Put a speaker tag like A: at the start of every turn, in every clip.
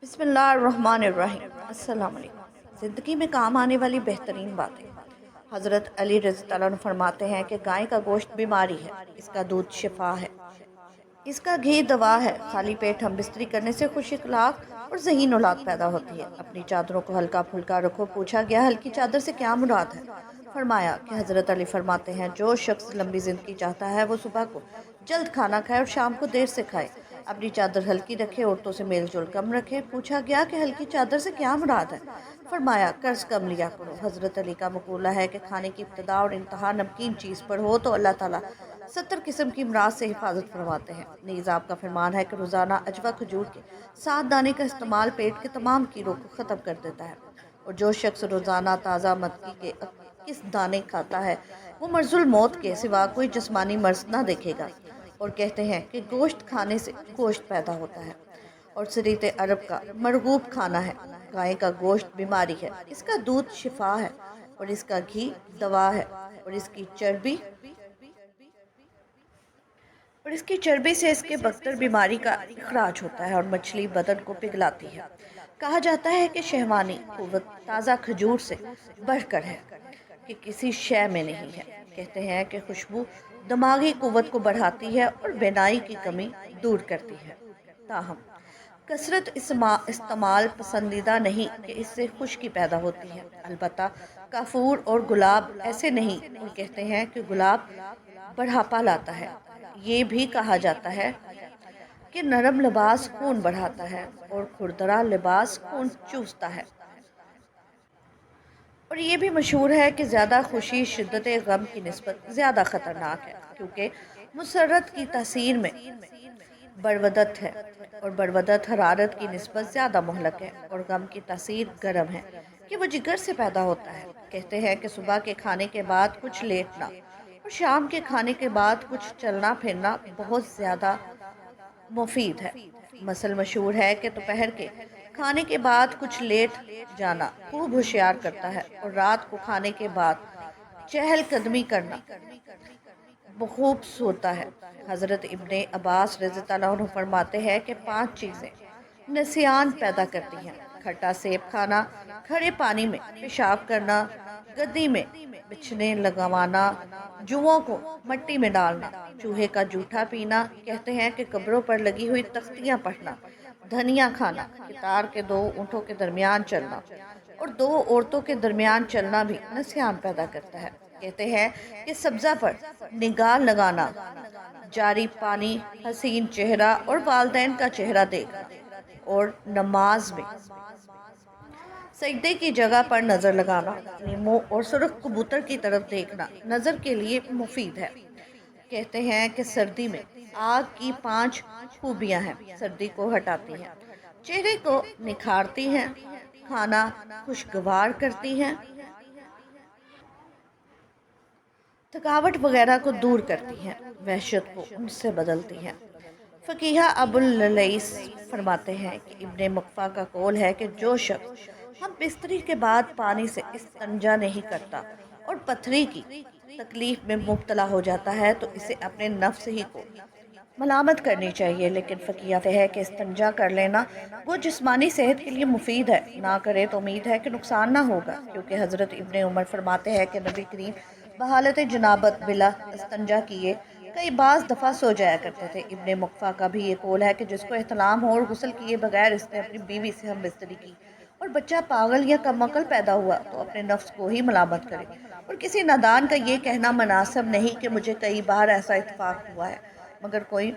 A: بسم اللہ الرحمن الرحیم۔ السلام علیکم۔ زندگی میں کام آنے والی بہترین باتیں۔ حضرت علی رضی اللہ عنہ فرماتے ہیں کہ گائے کا گوشت بیماری ہے، اس کا دودھ شفا ہے، اس کا گھی دوا ہے۔ خالی پیٹ ہم بستری کرنے سے خوش اخلاق اور ذہین اولاد پیدا ہوتی ہے۔ اپنی چادروں کو ہلکا پھلکا رکھو۔ پوچھا گیا ہلکی چادر سے کیا مراد ہے؟ فرمایا کہ حضرت علی فرماتے ہیں جو شخص لمبی زندگی چاہتا ہے وہ صبح کو جلد کھانا کھائے اور شام کو دیر سے کھائے، اپنی چادر ہلکی رکھے، عورتوں سے میل جول کم رکھے۔ پوچھا گیا کہ ہلکی چادر سے کیا مراد ہے؟ فرمایا قرض کم لیا کرو۔ حضرت علی کا مقولہ ہے کہ کھانے کی ابتدا اور انتہا نمکین چیز پر ہو تو اللہ تعالیٰ 70 قسم کی امراض سے حفاظت فرماتے ہیں۔ نیز آپ کا فرمان ہے کہ روزانہ اجوا کھجور کے 7 دانے کا استعمال پیٹ کے تمام کیڑوں کو ختم کر دیتا ہے، اور جو شخص روزانہ تازہ مکئی کے 21 دانے کھاتا ہے وہ مرض الموت کے سوا کوئی جسمانی مرض نہ دیکھے گا۔ اور کہتے ہیں کہ گوشت کھانے سے گوشت پیدا ہوتا ہے اور سریت عرب کا مرغوب کھانا ہے۔ گائے کا گوشت بیماری ہے، اس کا دودھ شفا ہے، اور اس کا گھی دوا ہے، اور اس کی چربی سے اس کے بکتر بیماری کا اخراج ہوتا ہے اور مچھلی بدن کو پگھلاتی ہے۔ کہا جاتا ہے کہ شہوانی قوت تازہ کھجور سے بڑھ کر ہے کہ کسی شے میں نہیں ہے۔ کہتے ہیں کہ خوشبو دماغی قوت کو بڑھاتی ہے اور بینائی کی کمی دور کرتی ہے۔ تاہم کثرت استعمال پسندیدہ نہیں کہ اس سے خشکی پیدا ہوتی ہے۔ البتہ کافور اور گلاب ایسے نہیں، اور کہتے ہیں کہ گلاب بڑھاپا لاتا ہے۔ یہ بھی کہا جاتا ہے کہ نرم لباس خون بڑھاتا ہے اور کھردرا لباس خون چوستا ہے۔ اور یہ بھی مشہور ہے کہ زیادہ خوشی شدت غم کی نسبت زیادہ خطرناک ہے، کیونکہ مسرت کی تاثیر میں برودت ہے، اور برودت حرارت کی نسبت زیادہ مہلک ہے، اور غم کی تاثیر گرم ہے کہ وہ جگر سے پیدا ہوتا ہے۔ کہتے ہیں کہ صبح کے کھانے کے بعد کچھ لیٹنا اور شام کے کھانے کے بعد کچھ چلنا پھرنا بہت زیادہ مفید ہے۔ مثل مشہور ہے کہ دوپہر کے کھانے کے بعد کچھ لیٹ جانا خوب ہوشیار کرتا ہے، اور رات کو کھانے کے بعد چہل قدمی کرنا بخوب سوتا ہے۔ حضرت ابن عباس رضی اللہ عنہ فرماتے ہیں کہ 5 چیزیں نسیان پیدا کرتی ہیں: کھٹا سیب کھانا، کھڑے پانی میں پیشاب کرنا، گدی میں بچھنے لگوانا، جوؤں کو مٹی میں ڈالنا، چوہے کا جوٹھا پینا۔ کہتے ہیں کہ قبروں پر لگی ہوئی تختیاں پڑھنا، دھنیا کھانا، قطار کے 2 اونٹوں کے درمیان چلنا اور 2 عورتوں کے درمیان چلنا بھی نسیان پیدا کرتا ہے۔ کہتے ہیں کہ سبزہ پر نگاہ لگانا، جاری پانی، حسین چہرہ اور والدین کا چہرہ دیکھنا، اور نماز میں سجدے کی جگہ پر نظر لگانا، لیموں اور سرخ کبوتر کی طرف دیکھنا نظر کے لیے مفید ہے۔ کہتے ہیں کہ سردی میں آگ کی 5 خوبیاں ہیں۔ سردی کو ہٹاتی ہیں، چہرے کو نکھارتی ہیں، کھانا خوشگوار کرتی ہیں، تھکاوٹ وغیرہ کو دور کرتی ہیں، وحشت کو ان سے بدلتی ہیں۔ فقیہ ابو اللیث فرماتے ہیں کہ ابن مقفع کا قول ہے کہ جو شخص ہم بستری کے بعد پانی سے استنجا نہیں کرتا اور پتھری کی تکلیف میں مبتلا ہو جاتا ہے تو اسے اپنے نفس ہی کو ملامت کرنی چاہیے، لیکن فقیہ ہے کہ استنجا کر لینا وہ جسمانی صحت کے لیے مفید ہے، نہ کرے تو امید ہے کہ نقصان نہ ہوگا، کیونکہ حضرت ابن عمر فرماتے ہیں کہ نبی کریم بحالت جنابت بلا استنجا کیے کئی بعض دفعہ سو جایا کرتے تھے۔ ابن مقفع کا بھی یہ قول ہے کہ جس کو احتلام ہو اور غسل کیے بغیر اس نے اپنی بیوی سے ہم بستری کی اور بچہ پاگل یا کم عقل پیدا ہوا تو اپنے نفس کو ہی ملامت کرے، اور کسی نادان کا یہ کہنا مناسب نہیں کہ مجھے کئی بار ایسا اتفاق ہوا ہے مگر کوئی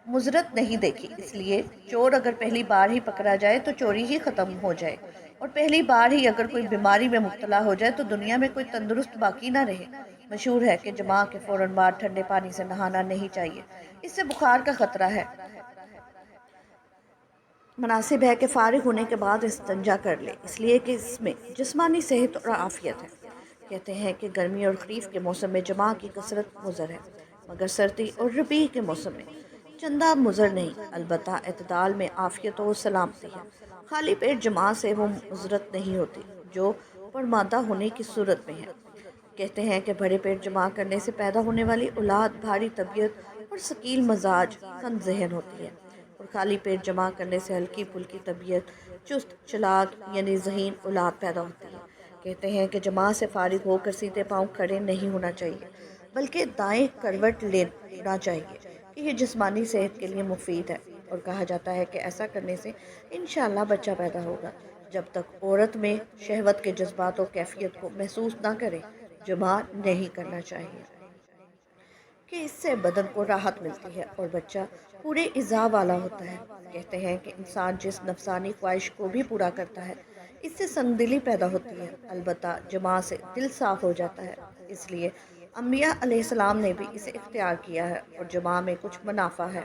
A: مضرت نہیں دیکھی۔ اس لیے چور اگر پہلی بار ہی پکڑا جائے تو چوری ہی ختم ہو جائے، اور پہلی بار ہی اگر کوئی بیماری میں مبتلا ہو جائے تو دنیا میں کوئی تندرست باقی نہ رہے۔ مشہور ہے کہ جماع کے فوراً بعد ٹھنڈے پانی سے نہانا نہیں چاہیے، اس سے بخار کا خطرہ ہے۔ مناسب ہے کہ فارغ ہونے کے بعد استنجا کر لے، اس لیے کہ اس میں جسمانی صحت اور عافیت ہے۔ کہتے ہیں کہ گرمی اور خریف کے موسم میں جماع کی کثرت مضر ہے، مگر سردی اور ربیع کے موسم میں چندہ مضر نہیں، البتہ اعتدال میں عافیت و سلامتی ہے۔ خالی پیٹ جماع سے وہ مضرت نہیں ہوتی جو پرمادہ ہونے کی صورت میں ہے۔ کہتے ہیں کہ بھرے پیٹ جماع کرنے سے پیدا ہونے والی اولاد بھاری طبیعت اور ثقیل مزاج، کند ذہن ہوتی ہے۔ اور خالی پیٹ جمع کرنے سے ہلکی پھلکی طبیعت، چست چلاک یعنی ذہین اولاد پیدا ہوتی ہے۔ کہتے ہیں کہ جماع سے فارغ ہو کر سیدھے پاؤں کھڑے نہیں ہونا چاہیے، بلکہ دائیں کروٹ لینا چاہیے کہ یہ جسمانی صحت کے لیے مفید ہے، اور کہا جاتا ہے کہ ایسا کرنے سے انشاءاللہ بچہ پیدا ہوگا۔ جب تک عورت میں شہوت کے جذبات اور کیفیت کو محسوس نہ کرے، جماع نہیں کرنا چاہیے، کہ اس سے بدن کو راحت ملتی ہے اور بچہ پورے اعضاء والا ہوتا ہے۔ کہتے ہیں کہ انسان جس نفسانی خواہش کو بھی پورا کرتا ہے، اس سے سنگ دلی پیدا ہوتی ہے، البتہ جماع سے دل صاف ہو جاتا ہے۔ اس لیے انبیاء علیہ السلام نے بھی اسے اختیار کیا ہے، اور جماع میں کچھ منافع ہے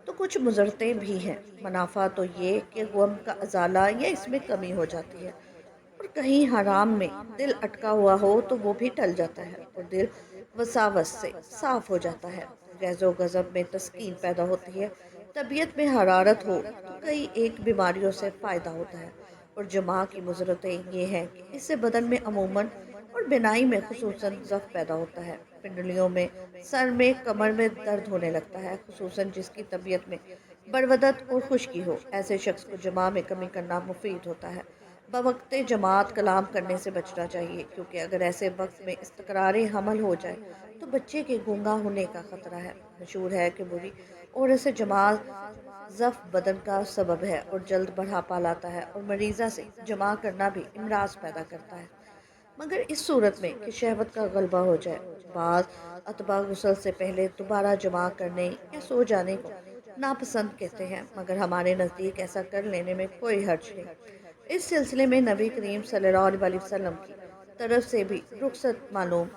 A: تو کچھ مضرتیں بھی ہیں۔ منافع تو یہ کہ غم کا ازالہ یا اس میں کمی ہو جاتی ہے، اور کہیں حرام میں دل اٹکا ہوا ہو تو وہ بھی ٹل جاتا ہے، اور دل وساوس سے صاف ہو جاتا ہے۔ غیظ و غضب میں تسکین پیدا ہوتی ہے، طبیعت میں حرارت ہو تو کئی ایک بیماریوں سے فائدہ ہوتا ہے۔ اور جماع کی مضرتیں یہ ہیں کہ اس سے بدن میں عموماً اور بینائی میں خصوصاً ضعف پیدا ہوتا ہے، پنڈلیوں میں، سر میں، کمر میں درد ہونے لگتا ہے، خصوصاً جس کی طبیعت میں برودت اور خشکی ہو۔ ایسے شخص کو جماع میں کمی کرنا مفید ہوتا ہے۔ بوقت جماعت کلام کرنے سے بچنا چاہیے، کیونکہ اگر ایسے وقت میں استقرار حمل ہو جائے تو بچے کے گونگا ہونے کا خطرہ ہے۔ مشہور ہے کہ بری عورت سے جماع ضعف بدن کا سبب ہے اور جلد بڑھاپا لاتا ہے، اور مریضہ سے جماع کرنا بھی امراض پیدا کرتا ہے، مگر اس صورت میں کہ شہوت کا غلبہ ہو جائے۔ بعض اتباع غسل سے پہلے دوبارہ جماع کرنے یا سو جانے کو ناپسند کہتے ہیں، مگر ہمارے نزدیک ایسا کر لینے میں کوئی حرج نہیں۔ اس سلسلے میں نبی کریم صلی اللہ علیہ وسلم کی طرف سے بھی رخصت معلوم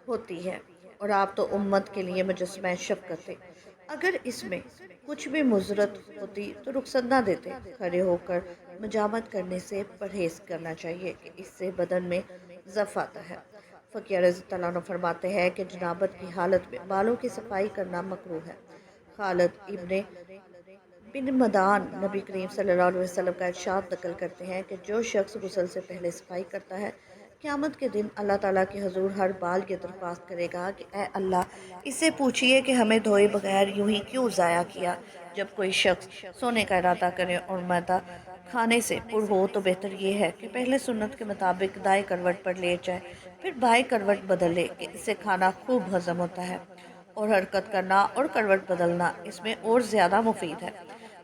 A: ہوتی ہے، اور آپ تو امت کے لیے مجسمہ شفقت تھے۔ اگر اس میں کچھ بھی مضرت ہوتی تو رخصت نہ دیتے۔ کھڑے ہو کر مجامت کرنے سے پرہیز کرنا چاہیے کہ اس سے بدن میں ضعف آتا ہے۔ فقیہ رضی اللہ عنہ فرماتے ہیں کہ جنابت کی حالت میں بالوں کی صفائی کرنا مکروہ ہے۔ خالد ابن بن مدان نبی کریم صلی اللہ علیہ وسلم کا ارشاد نقل کرتے ہیں کہ جو شخص غسل سے پہلے صفائی کرتا ہے، قیامت کے دن اللہ تعالیٰ کے حضور ہر بال یہ درخواست کرے گا کہ اے اللہ، اس سے پوچھئے کہ ہمیں دھوئے بغیر یوں ہی کیوں ضائع کیا۔ جب کوئی شخص سونے کا ارادہ کرے اور معدہ کھانے سے پر ہو تو بہتر یہ ہے کہ پہلے سنت کے مطابق دائیں کروٹ پر لیٹ جائے، پھر بائیں کروٹ بدل لے، کہ اس سے کھانا خوب ہضم ہوتا ہے، اور حرکت کرنا اور کروٹ بدلنا اس میں اور زیادہ مفید ہے۔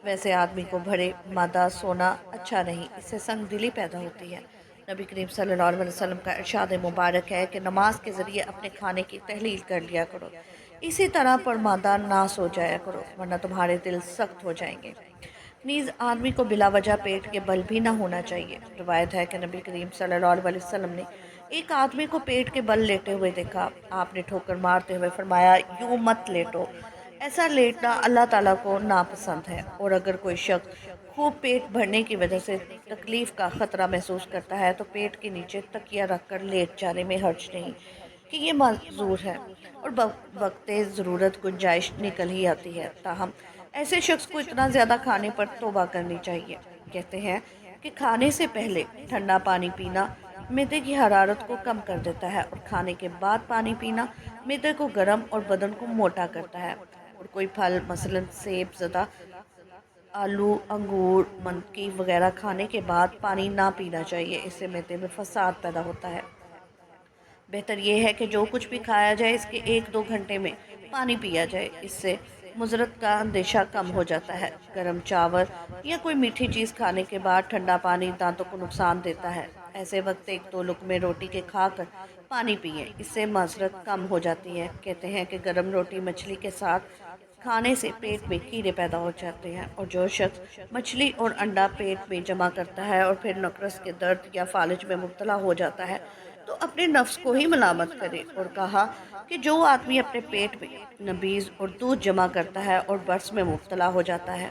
A: ویسے آدمی کو بھرے مادہ سونا اچھا نہیں، اس سے سنگ دلی پیدا ہوتی ہے۔ نبی کریم صلی اللہ علیہ وسلم کا ارشاد مبارک ہے کہ نماز کے ذریعے اپنے کھانے کی تحلیل کر لیا کرو، اسی طرح پر مادہ نہ سو جایا کرو، ورنہ تمہارے دل سخت ہو جائیں گے۔ نیز آدمی کو بلا وجہ پیٹ کے بل بھی نہ ہونا چاہیے۔ روایت ہے کہ نبی کریم صلی اللہ علیہ وسلم نے ایک آدمی کو پیٹ کے بل لیٹے ہوئے دیکھا۔ آپ نے ٹھوکر مارتے ہوئے فرمایا، یوں مت لیٹو، ایسا لیٹنا اللہ تعالیٰ کو ناپسند ہے۔ اور اگر کوئی شخص خوب پیٹ بھرنے کی وجہ سے تکلیف کا خطرہ محسوس کرتا ہے تو پیٹ کے نیچے تکیہ رکھ کر لیٹ جانے میں حرج نہیں، کہ یہ معذور ہے، اور وقت ضرورت گنجائش نکل ہی آتی ہے۔ تاہم ایسے شخص کو اتنا زیادہ کھانے پر توبہ کرنی چاہیے۔ کہتے ہیں کہ کھانے سے پہلے ٹھنڈا پانی پینا معدے کی حرارت کو کم کر دیتا ہے، اور کھانے کے بعد پانی پینا معدے کو گرم اور بدن کو موٹا کرتا ہے۔ اور کوئی پھل مثلاً سیب زدہ، آلو، انگور، منکی وغیرہ کھانے کے بعد پانی نہ پینا چاہیے، اس سے معدے میں فساد پیدا ہوتا ہے۔ بہتر یہ ہے کہ جو کچھ بھی کھایا جائے اس کے 1-2 گھنٹے میں پانی پیا جائے، اس سے مضرت کا اندیشہ کم ہو جاتا ہے۔ گرم چاول یا کوئی میٹھی چیز کھانے کے بعد ٹھنڈا پانی دانتوں کو نقصان دیتا ہے۔ ایسے وقت 1-2 لقمے روٹی کے کھا کر پانی پئیں، اس سے معذرت کم ہو جاتی ہے۔ کہتے ہیں کہ گرم روٹی مچھلی کے ساتھ کھانے سے پیٹ میں کیڑے پیدا ہو جاتے ہیں، اور جو شخص مچھلی اور انڈا پیٹ میں جمع کرتا ہے اور پھر نقرس کے درد یا فالج میں مبتلا ہو جاتا ہے تو اپنے نفس کو ہی ملامت کرے۔ اور کہا کہ جو آدمی اپنے پیٹ میں نبیذ اور دودھ جمع کرتا ہے اور برس میں مبتلا ہو جاتا ہے،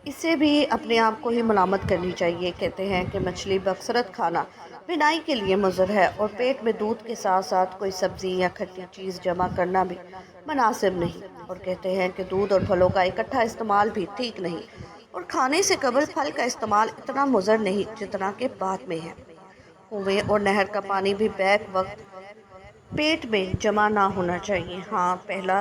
A: اسے بھی اپنے آپ کو ہی ملامت کرنی چاہیے۔ کہتے ہیں کہ مچھلی بکثرت کھانا بینائی کے لیے مضر ہے، اور پیٹ میں دودھ کے ساتھ ساتھ کوئی سبزی یا کھٹی چیز جمع کرنا بھی مناسب نہیں۔ اور کہتے ہیں کہ دودھ اور پھلوں کا اکٹھا استعمال بھی ٹھیک نہیں، اور کھانے سے قبل پھل کا استعمال اتنا مضر نہیں جتنا کہ بعد میں ہے۔ کنویں اور نہر کا پانی بھی بیک وقت پیٹ میں جمع نہ ہونا چاہیے۔ ہاں، پہلا